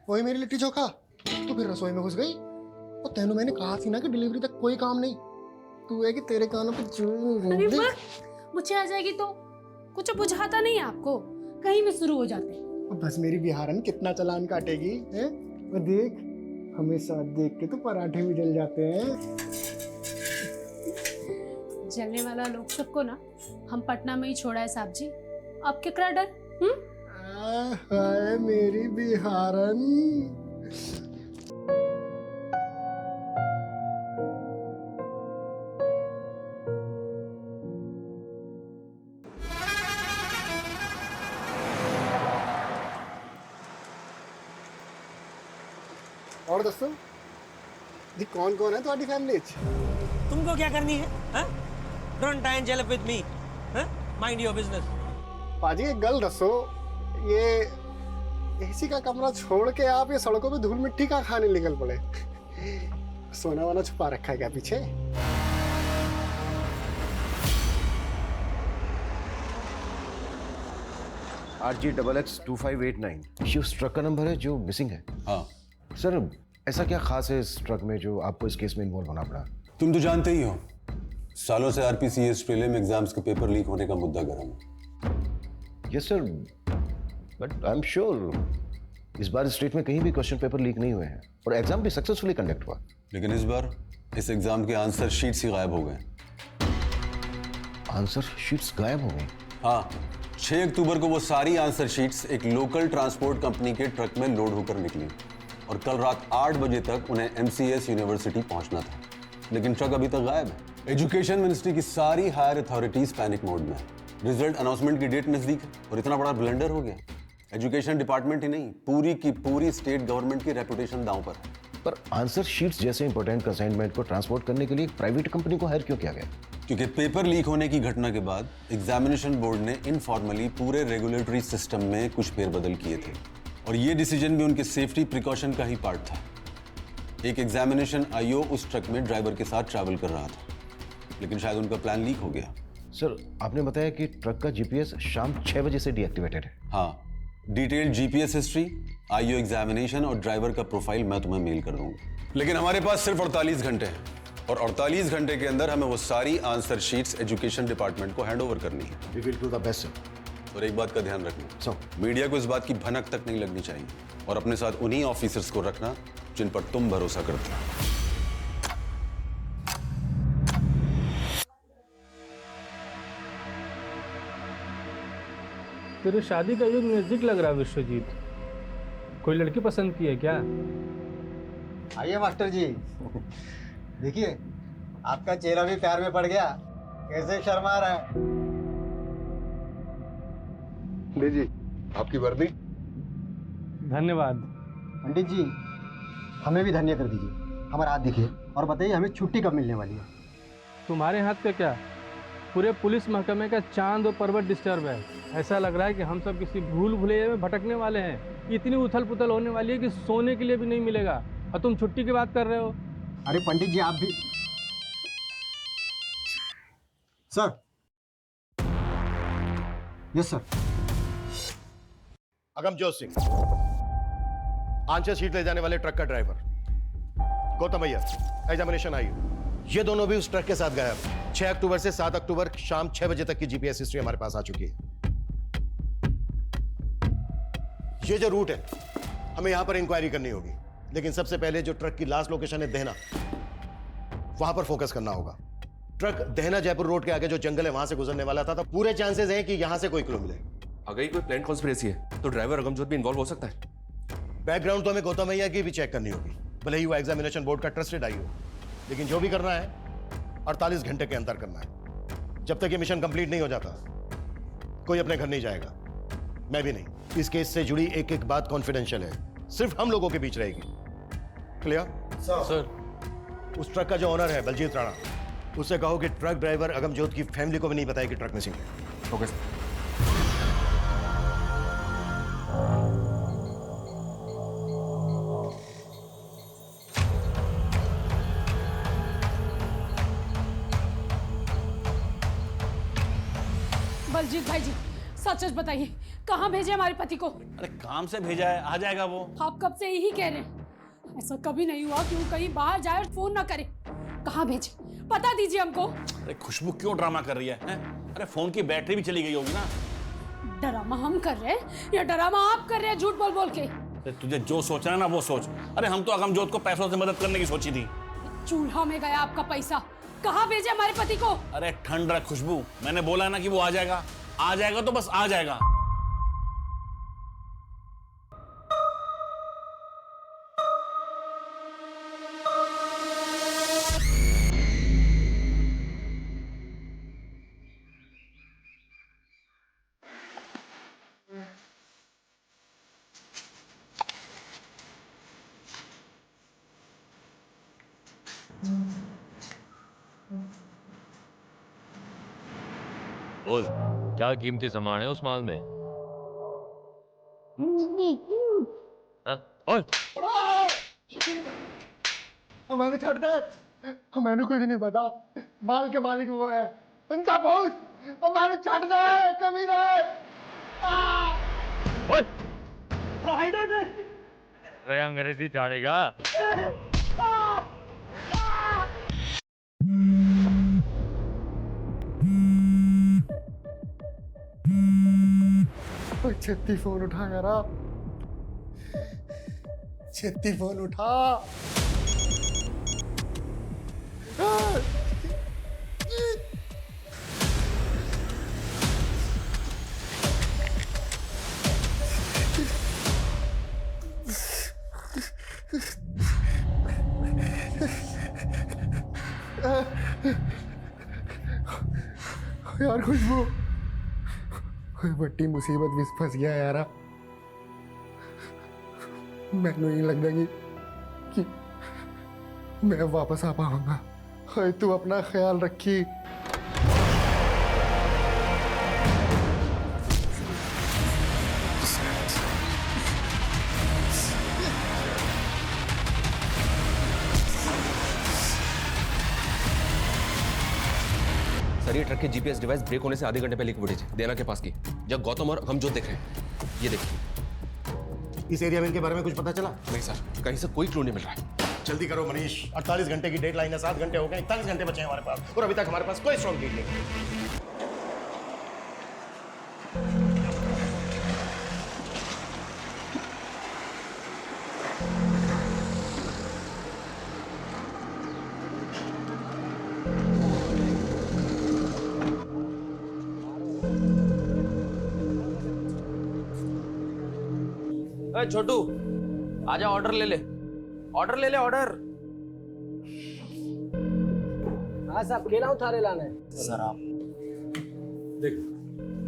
वही मेरी लिट्टी चोखा, तू फिर रसोई में घुस गई। और तेनू मैंने कहा थी ना कि डिलीवरी तक कोई काम नहीं। तू है कि तेरे कानों पे अरे वाह, मुझे आ जाएगी तो कुछ बुझाता नहीं है आपको, कहीं भी शुरू हो जाते हैं। बस मेरी बिहारन कितना चालान काटेगी है? वो देख, हमेशा देख के तो पराठे भी जल जाते हैं। जलने वाला लोग सबको ना हम पटना में ही छोड़ा है साहब जी, अब केकरा डर? हाय मेरी बिहारन। और दोस्तों जी, कौन कौन है तुम्हारी फैमिली? तुमको क्या करनी है? Don't try and jail with me. Mind your business. पाजी एक गल दसो, ये एसी का कमरा छोड़ के आप ये सड़कों पे धूल मिट्टी का खाने निकल पड़े? सोना वाना छुपा रखा है क्या पीछे? RG XX2589 ये उस ट्रक का नंबर है जो मिसिंग है। हाँ, सर ऐसा क्या खास है इस ट्रक में जो आपको इस केस में इन्वॉल्व होना पड़ा? तुम तो जानते ही हो, सालों से आरपीसीएस प्रीलिम एग्जाम्स के पेपर लीक होने का मुद्दा गर्म है। Yes sir, but I am sure इस बार स्टेट में कहीं भी क्वेश्चन पेपर लीक नहीं हुए हैं और एग्जाम भी सक्सेसफुली कंडक्ट हुआ। लेकिन इस बार इस एग्जाम के आंसर शीट्स ही गायब हो गए। आंसर शीट्स गायब हो गई? हाँ, 6 अक्टूबर को वो सारी आंसर शीट्स एक लोकल ट्रांसपोर्ट कंपनी के ट्रक में लोड होकर निकली और कल रात 8 बजे तक उन्हें MCS यूनिवर्सिटी पहुंचना था, लेकिन ट्रक अभी तक गायब है। एजुकेशन मिनिस्ट्री की सारी हायर अथॉरिटीज पैनिक मोड में है। रिजल्ट अनाउंसमेंट की डेट नजदीक है और इतना बड़ा ब्लंडर हो गया। एजुकेशन डिपार्टमेंट ही नहीं, पूरी की पूरी स्टेट गवर्नमेंट की रेपुटेशन दांव पर है। पर आंसर शीट्स जैसे इंपॉर्टेंट कंसाइनमेंट को ट्रांसपोर्ट करने के लिए एक प्राइवेट कंपनी को हायर क्यों किया गया? क्योंकि पेपर लीक होने की घटना के बाद एग्जामिनेशन बोर्ड ने इनफॉर्मली पूरे रेगुलेटरी सिस्टम में कुछ फेरबदल किए थे और ये डिसीजन भी उनके सेफ्टी प्रिकॉशन का ही पार्ट था। एक एग्जामिनेशन आईओ उस ट्रक में ड्राइवर के साथ ट्रैवल कर रहा था, लेकिन शायद उनका प्लान लीक हो गया। सर आपने बताया कि ट्रक का जीपीएस शाम 6 बजे से डीएक्टिवेटेड है। हाँ, detailed GPS history, IO examination और ड्राइवर का प्रोफाइल मैं तुम्हें मेल कर दूंगा। लेकिन हमारे पास सिर्फ 48 घंटे हैं और 48 घंटे के अंदर हमें वो सारी आंसर शीट्स एजुकेशन डिपार्टमेंट को हैंड ओवर करनी है। We will do the best sir. और एक बात का ध्यान रखना, सो मीडिया को इस बात की भनक तक नहीं लगनी चाहिए और अपने साथ उन्हीं ऑफिसर्स को रखना जिन पर तुम भरोसा करते हो। तेरी शादी का युग नजदीक लग रहा है विश्वजीत। कोई लड़की पसंद की है क्या? आइए मास्टर जी, देखिए आपका चेहरा भी प्यार में पड़ गया। कैसे शर्मा रहा है? लीजिए आपकी वर्दी। धन्यवाद। पंडित जी, हमें भी धन्य कर दीजिए। हमारा हाथ दिखिए और बताइए हमें छुट्टी कब मिलने वाली है? तुम्हारे हाथ का क्या, पूरे पुलिस महकमे का चांद और पर्वत डिस्टर्ब है। ऐसा लग रहा है कि हम सब किसी भूल भुलैया में भटकने वाले हैं। इतनी उथल पुथल होने वाली है कि सोने के लिए भी नहीं मिलेगा और तुम छुट्टी की बात कर रहे हो। अरे पंडित जी आप भी। Sir. Yes sir. Agamjot Singh, answer sheet ले जाने वाले ट्रक का ड्राइवर। गौतम अय्यर, एग्जामिनेशन आई। ये दोनों भी उस ट्रक के साथ गायब। 6 अक्टूबर से 7 अक्टूबर शाम 6 बजे तक की जीपीएस हिस्ट्री हमारे पास आ चुकी है। ये जो रूट है, हमें यहां पर इंक्वायरी करनी होगी, लेकिन सबसे पहले जो ट्रक की लास्ट लोकेशन है देहना, वहां पर फोकस करना होगा। ट्रक देहना जयपुर रोड के आगे जो जंगल है वहां से गुजरने वाला था, तो पूरे चांसेस हैं कि यहां से कोई क्लू मिले। अगर ये कोई प्लान कॉन्स्पिरेसी है तो ड्राइवर अगमजोत भी इन्वॉल्व हो सकता है। बैकग्राउंड तो हमें गौतम अय्यर की भी चेक करनी होगी, भले ही वो एग्जामिनेशन बोर्ड का ट्रस्टेड आई हो, लेकिन जो भी करना है 48 घंटे के अंदर करना है। जब तक ये मिशन कंप्लीट नहीं हो जाता कोई अपने घर नहीं जाएगा, मैं भी नहीं। इस केस से जुड़ी एक एक बात कॉन्फिडेंशियल है, सिर्फ हम लोगों के बीच रहेगी। क्लियर? सर। उस ट्रक का जो ओनर है बलजीत राणा, उससे कहो कि ट्रक ड्राइवर अगमजोत की फैमिली को भी नहीं बताया कि ट्रक मिसिंग है। Okay sir. बलजीत भाई जी, सच सच बताइए, कहाँ भेजे हमारे पति को? अरे काम से भेजा है, आ जाएगा वो। आप कब से यही कह रहे हैं? ऐसा कभी नहीं हुआ कि वो कहीं बाहर जाए और फोन ना करे। कहाँ भेजे, पता दीजिए हमको। अरे खुशबू क्यों ड्रामा कर रही है? अरे फोन की बैटरी भी चली गई होगी ना। ड्रामा हम कर रहे हैं या ड्रामा आप कर रहे हैं झूठ बोल बोल के? अरे तुझे जो सोचना है ना वो सोच। अरे हम तो अगमजोत को पैसों से मदद करने की सोची थी। चूल्हा में गया आपका पैसा। कहाँ भेजे हमारे पति को? अरे ठंड रख खुशबू, मैंने बोला ना कि वो आ जाएगा। आ जाएगा तो बस आ जाएगा। बोल, क्या कीमती सामान है उस माल में? हाँ? ओए! मैंने छोड़ दे, मैंने कुछ नहीं पता। माल के मालिक वो है, उनका बहुत। और मैंने छोड़ दे, कभी नहीं। ओए! अरे अंग्रेजी जानेगा? छत्ती फोन उठा यार, छत्ती फोन उठा। यार खुशबू, बड़ी मुसीबत विच फस गया यार। मैनू नहीं लगता कि मैं वापस आ पाऊंगा। तू अपना ख्याल रखी। सर ये ट्रक के जीपीएस डिवाइस ब्रेक होने से आधे घंटे पहले की फुटेज है, देना के पास की, जब गौतम और अगमजोत देख रहे हैं। ये देखिए। इस एरिया में इनके बारे में कुछ पता चला? नहीं सर, कहीं से कोई क्लू नहीं मिल रहा है। जल्दी करो मनीष, 48 घंटे की डेडलाइन है। 7 घंटे हो गए, 41 घंटे बचे हैं हमारे पास, और अभी तक हमारे पास कोई स्ट्रॉन्ग लीड नहीं। छोटू आजा, ऑर्डर ले ले, ऑर्डर ले ले, ऑर्डर। हाँ साहब, केला उतारे लाना है। सर आप देख,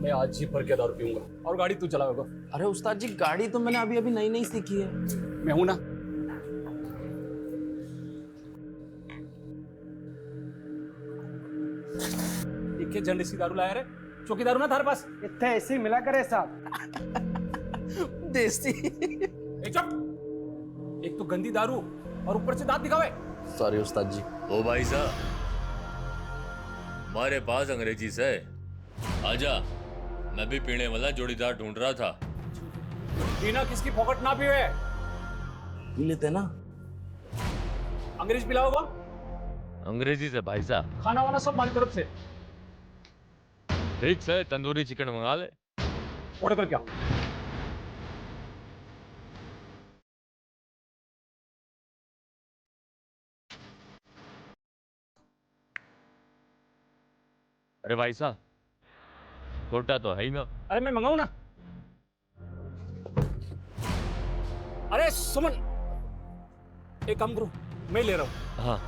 मैं आज ही भर के दारू पीऊंगा और गाड़ी तू चलाओगा। अरे उस्ताद जी, गाड़ी तो मैंने अभी अभी नई नई सीखी है। मैं हूं ना। एक झंडे सी दारू लाया रे, चौकी दारू ना थारे पास? इतने ऐसे ही मिला करे साहब। देसी। चुप, एक तो गंदी दारू और ऊपर से दांत दिखावे। सॉरी उस्ताद जी। ओ भाई साहब, हमारे पास अंग्रेजी से आजा, मैं भी पीने वाला जोड़ीदार ढूंढ रहा था। पीना किसकी फोकट ना पीवे। पी लेते ना। अंग्रेज पिलाओगा? अंग्रेजी से भाई साहब। खाना वाना सब हमारी तरफ से। ठीक से तंदूरी चिकन मंगा ले। ऑर्डर कर क्या? अरे भाई साहब, छोटा तो है ही ना। अरे मैं मंगाऊं ना। अरे सुमन, एक काम करो, मैं ले रहा हूं। हाँ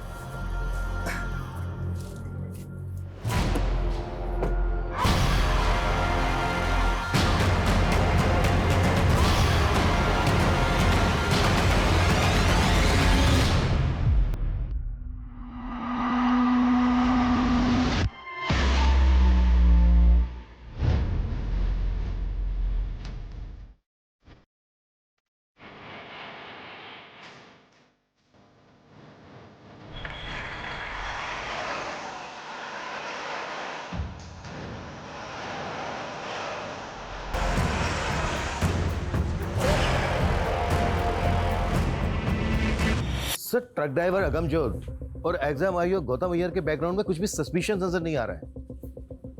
सर ट्रक ड्राइवर अगमजोत और एग्जाम आईओ गौतम अय्यर के बैकग्राउंड में कुछ भी सस्पिशियस नजर नहीं आ रहा है।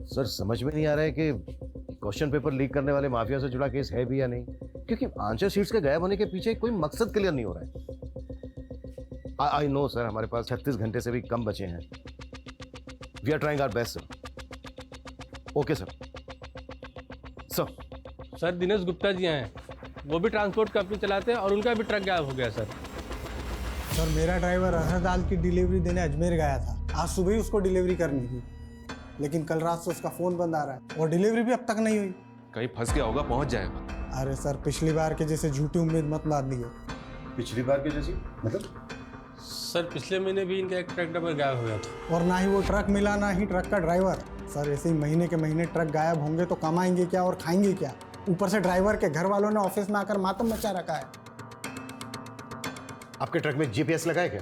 सर समझ में नहीं आ रहा है कि क्वेश्चन पेपर लीक करने वाले माफिया से जुड़ा केस है भी या नहीं, क्योंकि आंसर शीट्स के गायब होने के पीछे कोई मकसद क्लियर नहीं हो रहा है। आई नो सर, हमारे पास 36 घंटे से भी कम बचे हैं। We are trying our best sir. Okay sir. Sir Dinesh Gupta ji हैं, वो भी ट्रांसपोर्ट कंपनी चलाते हैं और उनका भी ट्रक गायब हो गया सर। सर मेरा ड्राइवर अरहर दाल की डिलीवरी देने अजमेर गया था। आज सुबह ही उसको डिलीवरी करनी थी, लेकिन कल रात से उसका फ़ोन बंद आ रहा है और डिलीवरी भी अब तक नहीं हुई। कहीं फंस गया होगा, पहुंच जाएगा। अरे सर पिछली बार के जैसे झूठी उम्मीद मत बांधिए। पिछली बार के जैसी मतलब? सर पिछले महीने भी इनका एक ट्रक ड्राइवर गायब हो गया था। और ना ही वो ट्रक मिला, ना ही ट्रक का ड्राइवर। सर ऐसे ही महीने के महीने ट्रक गायब होंगे तो कमाएंगे क्या और खाएंगे क्या? ऊपर से ड्राइवर के घर वालों ने ऑफिस में आकर मातम मचा रखा है। आपके ट्रक में जीपीएस लगा है क्या?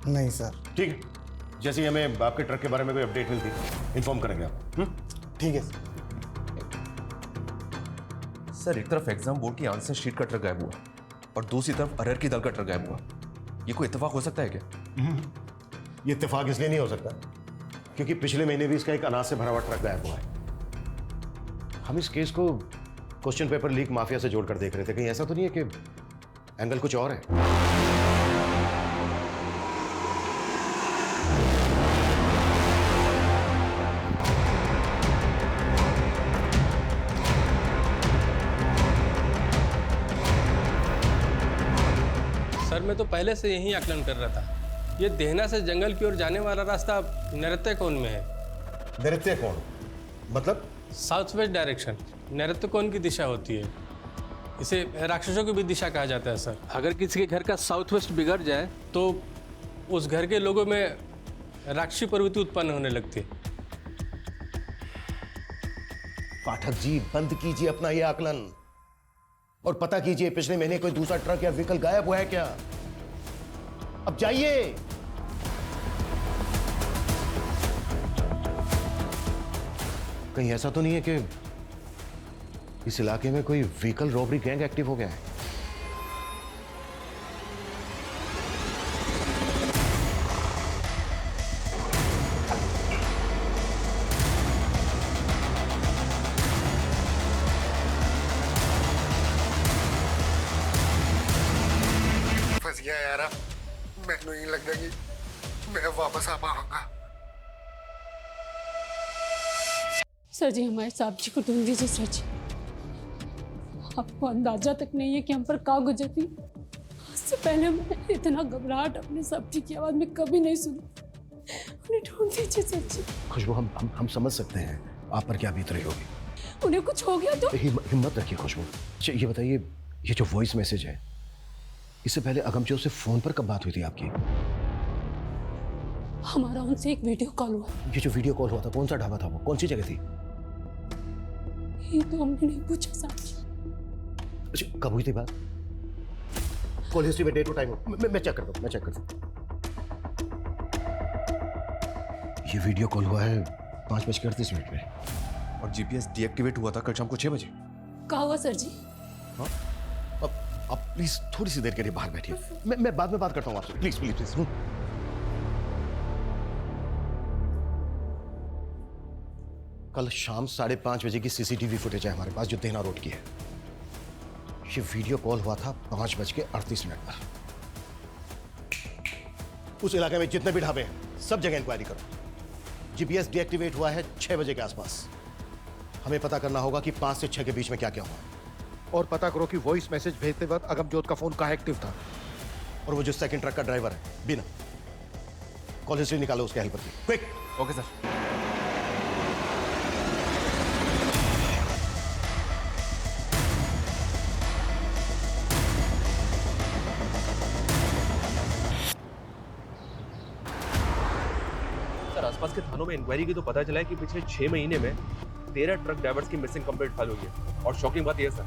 नहीं सर। ठीक है, जैसे ही हमें आपके ट्रक के बारे में कोई अपडेट मिलती है इन्फॉर्म करेंगे आप। ठीक है सर एक तरफ एग्जाम बोर्ड की आंसर शीट का ट्रक गायब हुआ और दूसरी तरफ अरहर की दाल का ट्रक गायब हुआ। ये कोई इत्तेफाक हो सकता है क्या? ये इत्तेफाक इसलिए नहीं हो सकता क्योंकि पिछले महीने भी इसका एक अनाज से भरा हुआ ट्रक गायब हुआ है। हम इस केस को क्वेश्चन पेपर लीक माफिया से जोड़कर देख रहे थे। कहीं ऐसा तो नहीं है कि एंगल कुछ और है? सर मैं तो पहले से यही आकलन कर रहा था। ये देहना से जंगल की ओर जाने वाला रास्ता नृत्यकोण में है। नृत्यकोण मतलब? साउथ वेस्ट डायरेक्शन नृत्यकोण की दिशा होती है। इसे राक्षसों की भी दिशा कहा जाता है सर। अगर किसी के घर का साउथ वेस्ट बिगड़ जाए तो उस घर के लोगों में राक्षसी प्रवृत्ति उत्पन्न होने लगती है। पाठक जी बंद कीजिए अपना ये आकलन और पता कीजिए पिछले महीने कोई दूसरा ट्रक या व्हीकल गायब हुआ है क्या? अब जाइए। कहीं ऐसा तो नहीं है कि इस इलाके में कोई व्हीकल रॉबरी गैंग एक्टिव हो गया है? फंस गया यार। मैनू नहीं लगता कि मैं वापस आ पाऊंगा। सर जी हमारे साहब जी को ढूंढ दीजिए सर जी। आपको अंदाजा तक नहीं है कि हम पर का गुजरती। इससे पहले मैंने इतना घबराहट अपने साहब जी की आवाज में कभी नहीं सुनी। उन्हें ढूंढ दीजिए सर जी। खुशबू हम समझ सकते हैं आप पर क्या बीत रही होगी। उन्हें कुछ हो गया तो? हिम्मत रखिए खुशबू। ये बताइए, ये जो वॉइस मैसेज है इससे पहले अगमचोर से फोन पर कब बात हुई थी आपकी? हमारा उनसे एक वीडियो कॉल हुआ। ये जो वीडियो कॉल हुआ था कौन सा ढाबा था वो? कौन सी जगह थी? ये तो हमने नहीं पूछा साहब जी। अच्छा कब हुई थी बात? कॉल हिस्ट्री में डेट और टाइम मैं चेक करता हूँ। ये वीडियो कॉल हुआ है 5:38 में और जीपीएस डीएक्टिवेट हुआ था कल शाम को 6 बजे। कहा हुआ सर जी? हाँ अब प्लीज थोड़ी सी देर के लिए बाहर बैठिए। मैं बाद में बात करता हूँ आपसे। Please please please. कल शाम 5:30 बजे की सीसीटीवी फुटेज है हमारे पास जो देना रोड की है। ये वीडियो कॉल हुआ था 5:38 पर। उस इलाके में जितने भी ढाबे हैं सब जगह इंक्वायरी करो। जीपीएस डीएक्टिवेट हुआ है 6 बजे के आसपास। हमें पता करना होगा कि 5 से 6 के बीच में क्या क्या हुआ और पता करो कि वॉइस मैसेज भेजते वक्त अगमजोत का फोन कहाँ एक्टिव था और वो जो सेकंड ट्रक का ड्राइवर है बिना। कॉल हिस्ट्री निकालो उसके हेल्पर की। क्विक। Okay sir. आसपास के थानों में इंक्वायरी की तो पता चला है कि पिछले 6 महीने में 13 ट्रक ड्राइवर्स की मिसिंग कंप्लेंट फाइल हुई है। और शॉकिंग बात यह सर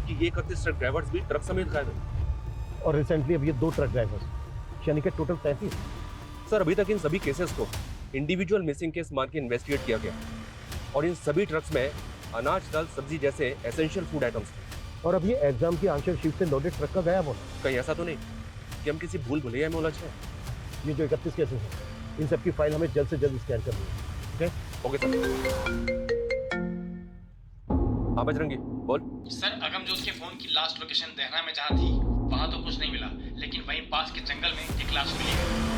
कि ये 31 ट्रक ड्राइवर्स भी ट्रक समेत गायब हैं। और रिसेंटली अब ये 2 ट्रक ड्राइवर्स यानी कि टोटल 33। सर अभी तक इन सभी केसेस को इंडिविजुअल मिसिंग केस मान के इन्वेस्टिगेट किया गया और इन सभी ट्रक्स में अनाज, दाल, सब्जी जैसे एसेंशियल फूड आइटम्स थे। और अब ये एग्जाम की आंसर शीट से लोडेड ट्रक का गायब होना, कहीं ऐसा तो नहीं कि हम किसी भूल भुलैया में उलझ गए। ये जो 31 केसेस हैं, इन सब की फाइल हमें जल्द से जल्द स्कैन करनी है। Okay sir. हाँ बजरंगी बोल। सर अगमजोत के फोन की लास्ट लोकेशन देहरा में जहाँ थी वहाँ तो कुछ नहीं मिला, लेकिन वहीं पास के जंगल में एक लाश मिली है।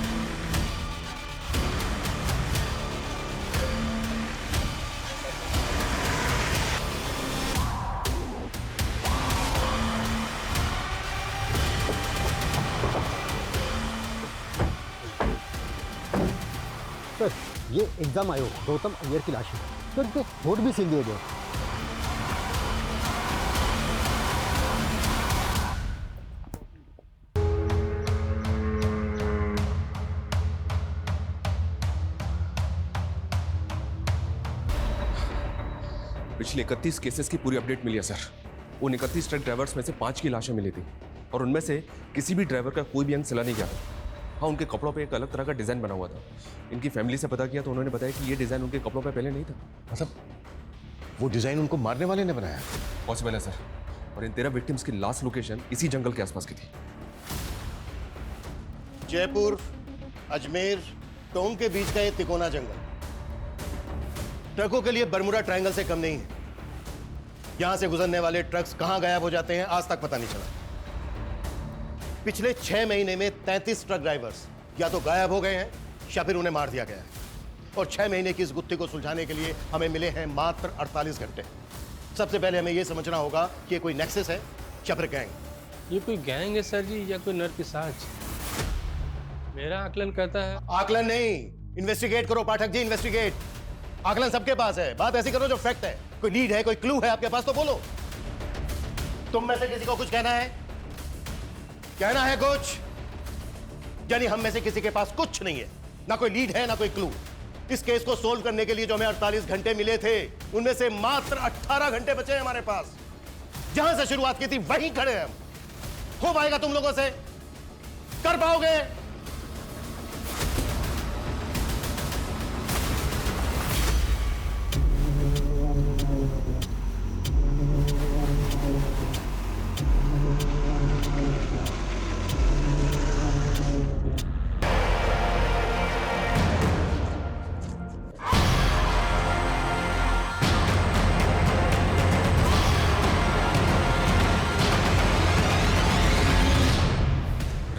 सर ये एग्जाम आयोग गौतम अय्यर की लाश है सर, इनके वोट भी सील दिए गए। पिछले 31 केसेस की पूरी अपडेट मिली है सर। उन 31 ट्रक ड्राइवर्स में से 5 की लाशें मिली थी और उनमें से किसी भी ड्राइवर का कोई भी अंग चला नहीं गया। हाँ, उनके कपड़ों पे एक अलग तरह का डिज़ाइन बना हुआ था। इनकी फैमिली से पता किया तो उन्होंने बताया कि ये डिज़ाइन उनके कपड़ों पे पहले नहीं था। मतलब वो डिज़ाइन उनको मारने वाले ने बनाया? पॉसिबल है सर। और इन 13 विक्टिम्स की लास्ट लोकेशन इसी जंगल के आसपास की थी। जयपुर अजमेर टोंक के बीच का ये तिकोना जंगल ट्रकों के लिए बरमुडा ट्रायंगल से कम नहीं है। यहां से गुजरने वाले ट्रक्स कहां गायब हो जाते हैं आज तक पता नहीं चला। पिछले 6 महीने में 33 ट्रक ड्राइवर्स या तो गायब हो गए हैं या फिर उन्हें मार दिया गया है। और 6 महीने की इस गुत्थी को सुलझाने के लिए हमें मिले हैं मात्र 48 घंटे। सबसे पहले हमें यह समझना होगा कि ये कोई नेक्सस है या फिर गैंग। ये कोई गैंग है सर जी या कोई नरपिशाच? मेरा आकलन कहता है। आकलन नहीं, इन्वेस्टिगेट करो पाठक जी, इन्वेस्टिगेट। आकलन सबके पास है, बात ऐसी करो जो फैक्ट है। कोई लीड है, कोई क्लू है आपके पास तो बोलो। तुम में से किसी को कुछ कहना है? कहना है कुछ? यानी हम में से किसी के पास कुछ नहीं है, ना कोई लीड है ना कोई क्लू। इस केस को सोल्व करने के लिए जो हमें 48 घंटे मिले थे उनमें से मात्र 18 घंटे बचे हैं हमारे पास। जहां से शुरुआत की थी वहीं खड़े हैं हम। हो पाएगा तुम लोगों से? कर पाओगे?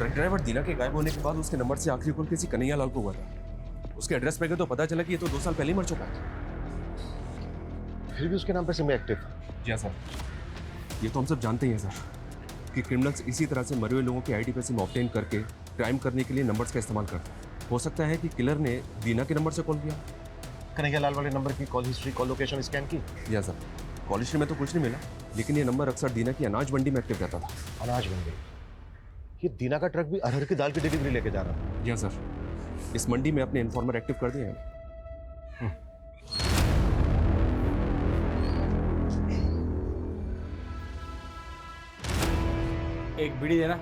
ड्राइवर दीना के गायब होने के बाद उसके नंबर से आखिरी कॉल किसी कन्हैया लाल को हुआ था। उसके एड्रेस पे गए तो पता चला कि ये तो 2 साल पहले ही मर चुका है। फिर भी उसके नाम पर सिम एक्टिव था। जी हाँ सर, ये तो हम सब जानते ही हैं सर कि क्रिमिनल्स इसी तरह से मरे हुए लोगों के आईडी पे सिम ऑब्टेन करके क्राइम करने के लिए नंबर्स का इस्तेमाल करते हैं। हो सकता है कि किलर ने दीना के नंबर से कॉल किया। कन्हैया लाल वाले नंबर की call history, call location scan की? जी हाँ सर, कॉल हिस्ट्री में तो कुछ नहीं मिला, लेकिन ये नंबर अक्सर दीना की अनाज मंडी में एक्टिव रहता था। अनाज मंडी? ये दीना का ट्रक भी अरहर की दाल की डिलीवरी लेके जा रहा था? जी हाँ सर, इस मंडी में अपने इन्फॉर्मर एक्टिव कर दिए हैं। एक बीड़ी देना।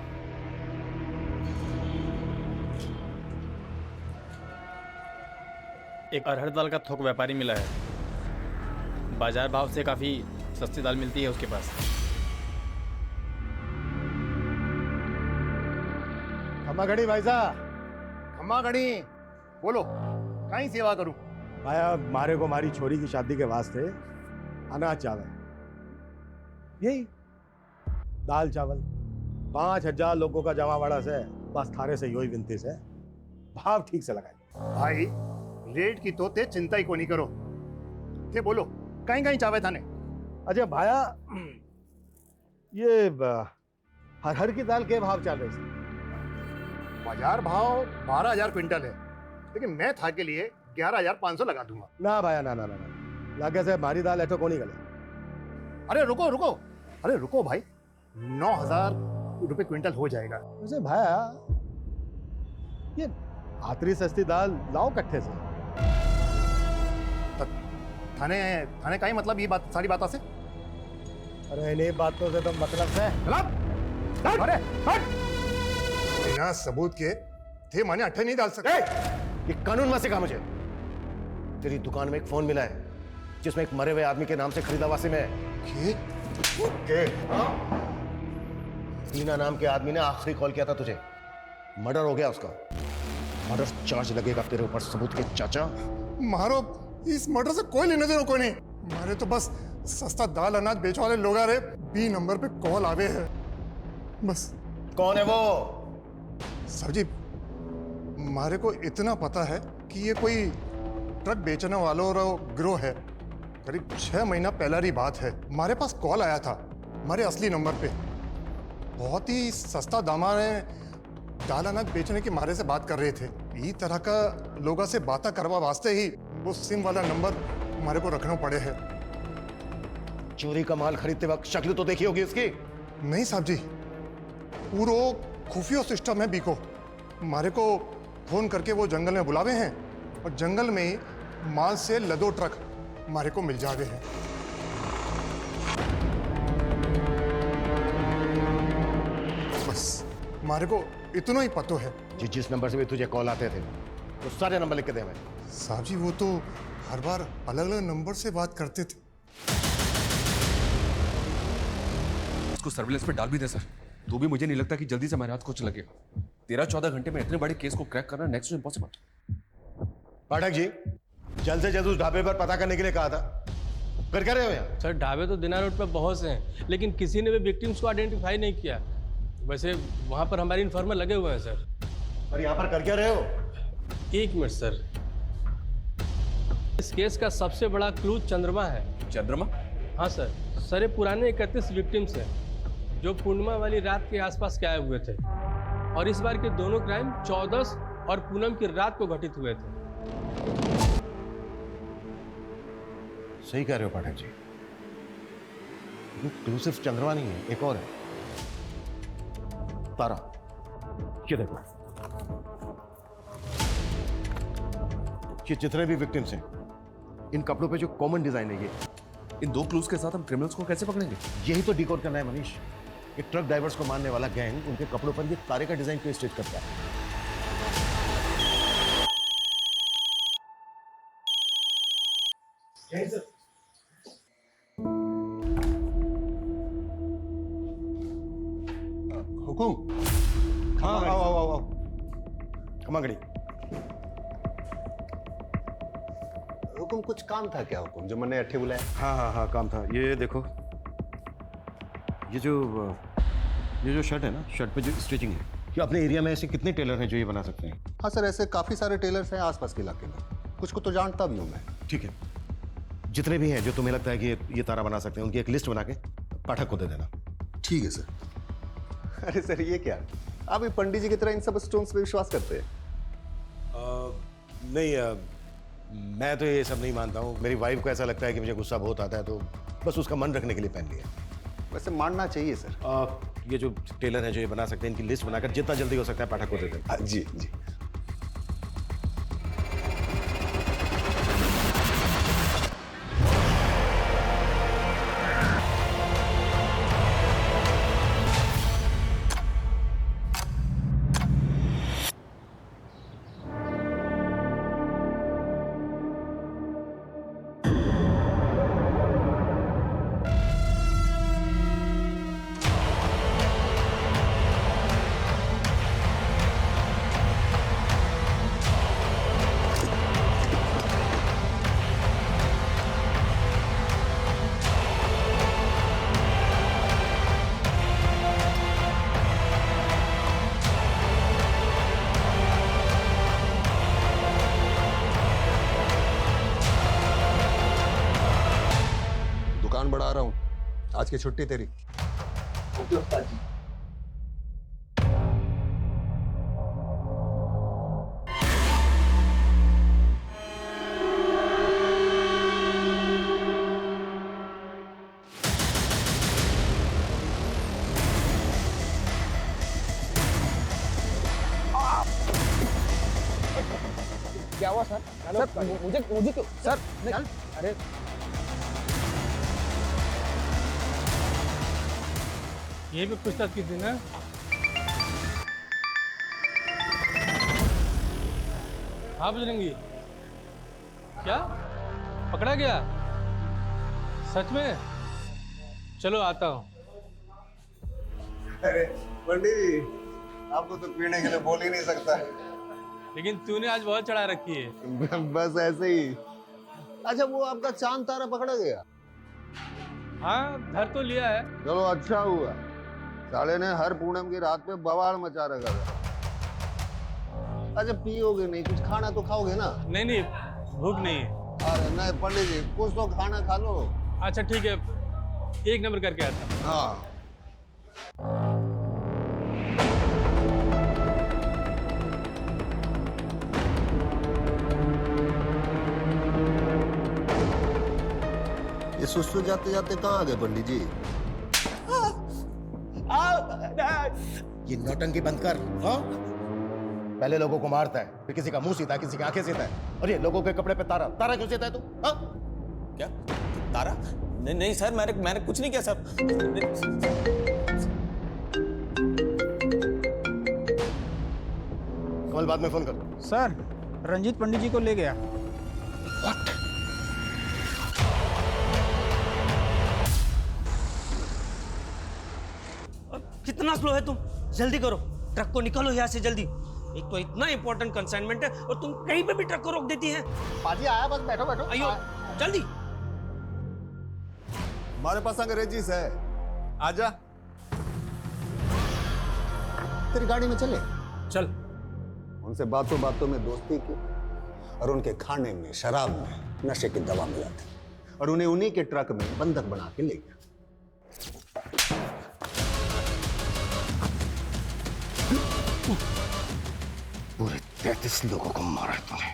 एक अरहर दाल का थोक व्यापारी मिला है, बाजार भाव से काफी सस्ती दाल मिलती है उसके पास। खम्मा घड़ी भाई साहब, खम्मा घड़ी, बोलो कहीं सेवा करूं? आया मारे को मारी छोरी की शादी के वास्ते अनाज चावल, यही दाल चावल 5000 लोगों का जमावाड़ा से बस थारे से योही विनती से भाव ठीक से लगाए। भाई रेट की तो ते चिंता ही को नहीं करो, थे बोलो कहीं कहीं चावे थाने? अच्छा भाया, ये हर की दाल के भाव चल रहे थे? बाजार भाव 12000 क्विंटल है, लेकिन मैं था के लिए 11500 लगा दूंगा। ना भाया ना ना ना ना, लागे से भारी दाल ऐठो को नहीं गले। अरे रुको रुको, अरे रुको भाई, 9000 रुपए क्विंटल हो जाएगा। वैसे भाया ये आतरी सस्ती दाल लाओ कट्ठे से। थाने थाने का ही मतलब ये बात सारी बातों से? अरे इन्हीं बातों से तो मतलब से अरे हट! बिना सबूत के थे माने अट्ठे नहीं डाल सकते। ये कानून में सिखा मुझे। तेरी दुकान में एक फोन मिला है जिसमें एक मरे हुए आदमी के नाम से खरीदा हुआ सिम है। दीना नाम के आदमी ने आखिरी कॉल किया था तुझे। मर्डर हो गया उसका। मर्डर चार्ज लगेगा तेरे ऊपर सबूत के चाचा। मारो, इस मर्डर से कोई लेने देना कोई नहीं। मारे तो बस सस्ता दाल अनाज बेचने वाले लोग आ रहे, बी नंबर पे कॉल आवे है बस। कौन है वो? सर जी, मारे को इतना पता है कि ये कोई ट्रक बेचने वालों का गिरोह है। करीब 6 महीना पहला की बात है, हमारे पास कॉल आया था हमारे असली नंबर पे। बहुत ही सस्ता दामा में दाल अनाज बेचने की मारे से बात कर रहे थे। इस तरह का लोगों से बातें करवा वास्ते ही वो सिम वाला नंबर हमारे को रखना पड़े है। चोरी का माल खरीदते वक्त शक्ल तो देखी होगी उसकी। नहीं साहब जी, पूरा खुफिया सिस्टम है बीको। हमारे को फोन करके वो जंगल में बुलावे हैं और जंगल में ही माल से लदो ट्रक हमारे को मिल जावे हैं। बस हमारे को इतना ही पतो है। जिस नंबर से भी तुझे कॉल आते थे तो सारे नंबर लिख के दे हमें। साहब जी, वो तो हर बार अलग अलग नंबर से बात करते थे। उसको सर्विलेंस पे डाल भी दे सर, तो भी मुझे नहीं लगता कि जल्दी से हमारे हाथ कुछ लगेगा। 13-14 घंटे में इतने बड़े केस को क्रैक करना next to impossible. Pathak ji, जल्द से जल्द उस ढाबे पर पता करने के लिए कहा था, कर क्या रहे हो यहाँ? सर ढाबे तो दिनार रोड पे बहुत से हैं, लेकिन किसी ने भी विक्टिम्स को आइडेंटिफाई नहीं किया। वैसे वहाँ पर हमारे इन्फॉर्मर लगे हुए हैं सर। पर यहाँ पर कर क्या रहे हो? 1 मिनट सर। इस केस का सबसे बड़ा क्लू चंद्रमा है। चंद्रमा? हाँ सर, ये पुराने 31 विक्टिम्स हैं जो पूर्णिमा वाली रात के आसपास गायब हुए थे, और इस बार के दोनों क्राइम 14 और पूनम की रात को घटित हुए थे। सही कह रहे हो पाठक जी, क्लू सिर्फ चंद्रमा नहीं है, एक और है, तारा। ये देखो, ये जितने भी विक्टिम्स हैं, इन कपड़ों पे जो कॉमन डिजाइन है, ये इन 2 क्लूज के साथ हम क्रिमिनल्स को कैसे पकड़ेंगे? यही तो डिकोड करना है मनीष। ये ट्रक ड्राइवर्स को मारने वाला गैंग उनके कपड़ों पर ये तारे का डिजाइन क्यों स्टिच करता है? हुकुम। हाँ, आओ। कमागड़ी। हुकुम, कुछ काम था क्या हुकुम, जो मैंने अट्ठे बुलाया? हाँ, काम था। ये देखो, ये जो शर्ट है ना, शर्ट पे जो स्टिचिंग है, ये अपने एरिया में ऐसे कितने टेलर हैं जो ये बना सकते हैं? हाँ सर, ऐसे काफ़ी सारे टेलर्स हैं आसपास के इलाके में, कुछ को तो जानता भी हूँ मैं। ठीक है, जितने भी हैं जो तुम्हें लगता है कि ये तारा बना सकते हैं, उनकी एक लिस्ट बना के पाठक को दे देना। ठीक है सर। अरे सर, ये क्या, आप भी पंडित जी की तरह इन सब स्टोन्स पे विश्वास करते हैं? नहीं, मैं तो ये सब नहीं मानता हूँ। मेरी वाइफ को ऐसा लगता है कि मुझे गुस्सा बहुत आता है, तो बस उसका मन रखने के लिए पहन लिया। वैसे मानना चाहिए सर। ये जो टेलर हैं जो ये बना सकते हैं, इनकी लिस्ट बनाकर जितना जल्दी हो सकता है पाठक को दे देना। जी। बढ़ा रहा हूँ, आज की छुट्टी तेरी। क्या हुआ सर? सर मुझे क्यों सर? अरे ये भी पूछताछ की थी ना? हाँ बजरंगी, क्या पकड़ा गया? सच में? चलो आता हूँ। अरे पंडित जी, आपको तो पीने के लिए बोल ही नहीं सकता। लेकिन तूने आज बहुत चढ़ा रखी है। बस ऐसे ही। अच्छा, वो आपका चांद तारा पकड़ा गया? हाँ, धर तो लिया है। चलो अच्छा हुआ, साले ने हर पूनम की रात पे बवाल मचा रखा था। अच्छा, पियोगे नहीं, कुछ खाना तो खाओगे ना? नहीं नहीं, भूख नहीं है। अरे नहीं पंडित जी, कुछ तो खाना खा लो। अच्छा ठीक है, 1 नंबर करके आता। हाँ। ये सुसु जाते जाते कहाँ आ गए पंडित जी? ये नौटंकी बंद कर। हाँ, पहले लोगों को मारता है, फिर किसी का मुंह सीता है, किसी की आंखें सीता है, और ये लोगों के कपड़े पे तारा तारा क्यों सीता है तू? हाँ? क्या तारा? नहीं नहीं सर, मैंने कुछ नहीं किया सर। कमल बाद में फोन कर। सर, रंजीत पंडित जी को ले गया। कितना स्लो है तुम? जल्दी करो, ट्रक को निकालो यहाँ से जल्दी। एक तो इतना इंपॉर्टेंट कंसाइनमेंट है और तुम कहीं पे भी ट्रक को रोक देती हैं। पाजी आया, बस बैठो बैठो। आइयो जल्दी। हमारे पास अंग्रेजीस है, आजा। तेरी गाड़ी में चले? चल। उनसे बातों बातों में दोस्ती की और उनके खाने में, शराब में नशे की दवा मिला था और उन्हें उन्हीं के ट्रक में बंधक बना के ले गया। पूरे 33 लोगों को मारा है तूने,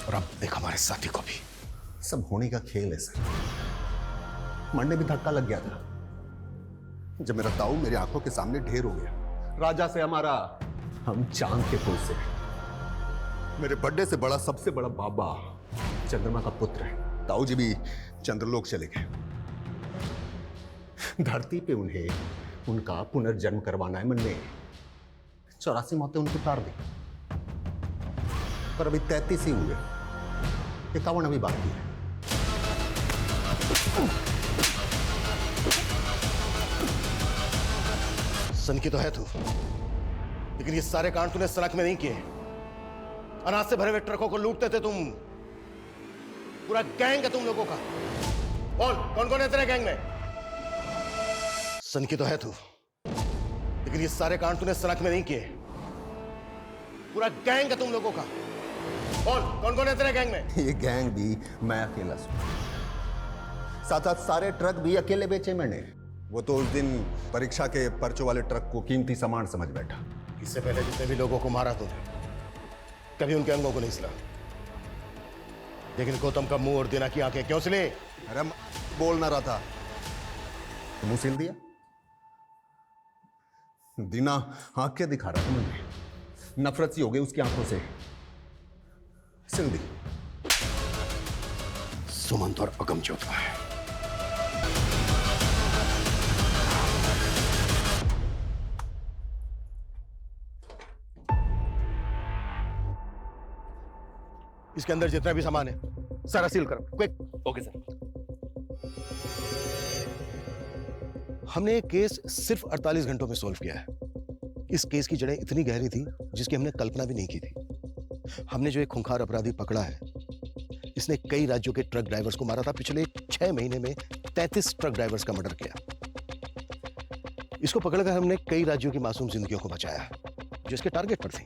और अब देख हमारे साथी को भी। सब होने का खेल है सर। मन में भी धक्का लग गया था जब मेरा ताऊ मेरी आंखों के सामने ढेर हो गया। राजा से हमारा, हम चांद के कुल से। मेरे बर्थडे से बड़ा, सबसे बड़ा बाबा चंद्रमा का पुत्र है। ताऊ जी भी चंद्रलोक चले गए। धरती पे उन्हें उनका पुनर्जन्म करवाना है मन में। 84 मौतें उनको उतार दी, पर अभी 33 ही हुए। 51 अभी बाकी है। सन की तो है तू, लेकिन ये सारे कांड तूने सड़क में नहीं किए। अनाज से भरे हुए ट्रकों को लूटते थे तुम। पूरा गैंग है तुम लोगों का। बोल, कौन कौन है तेरे गैंग में? सन की तो है तू, लेकिन ये सारे कांड तूने सड़क में नहीं किए। पूरा गैंग है तुम लोगों का। बोल, कौन कौन है तेरे गैंग में? ये गैंग भी मैं अकेला हूं। साथ साथ सारे ट्रक भी अकेले बेचे मैंने। वो तो उस दिन परीक्षा के पर्चों वाले ट्रक को कीमती सामान समझ बैठा। इससे पहले जितने भी लोगों को मारा तूने, कभी उनके अंगों को नहीं सिला। लेकिन गौतम का मुंह और दीना की आंखें क्यों सिले? अरे बोल ना रहा था, मुंह सिल दिया। दीना आंखें दिखा रहा था मुझे, नफरत सी हो गई उसकी आंखों से, सिल दी। सुमंत और अगमजोत का है। इसके अंदर जितना भी सामान है सारा सील करो, क्विक। Okay sir. हमने ये केस सिर्फ 48 घंटों में सॉल्व किया है। इस केस की जड़ें इतनी गहरी थी जिसकी हमने कल्पना भी नहीं की थी। हमने जो एक खूंखार अपराधी पकड़ा है, इसने कई राज्यों के ट्रक ड्राइवर्स को मारा था। पिछले 6 महीने में 33 ट्रक ड्राइवर्स का मर्डर किया। इसको पकड़कर हमने कई राज्यों की मासूम जिंदगियों को बचाया जो इसके टारगेट पर थी।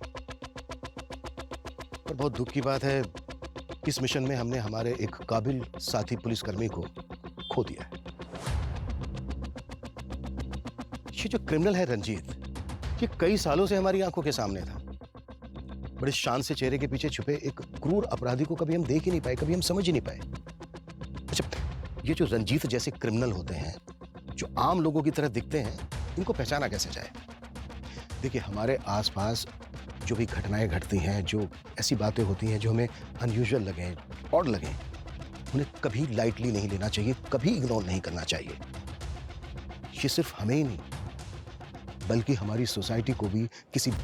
पर बहुत दुख की बात है, इस मिशन में हमने हमारे एक काबिल साथी पुलिसकर्मी को खो दिया है। ये जो क्रिमिनल है रंजीत, ये कई सालों से हमारी आंखों के सामने था। बड़े शान से चेहरे के पीछे छुपे एक क्रूर अपराधी को कभी हम देख ही नहीं पाए, कभी हम समझ ही नहीं पाए। अच्छा, ये जो रंजीत जैसे क्रिमिनल होते हैं, जो आम लोगों की तरह दिखते हैं, इनको पहचाना कैसे जाए? देखिए, हमारे आसपास जो भी घटनाएं घटती हैं, जो ऐसी बातें होती हैं जो हमें अनयूजुअल लगे, ऑड लगे, उन्हें कभी लाइटली नहीं लेना चाहिए, कभी इग्नोर नहीं करना चाहिए। ये सिर्फ हमें ही नहीं, बल्कि हमारी सोसाइटी को भी किसी बड़ी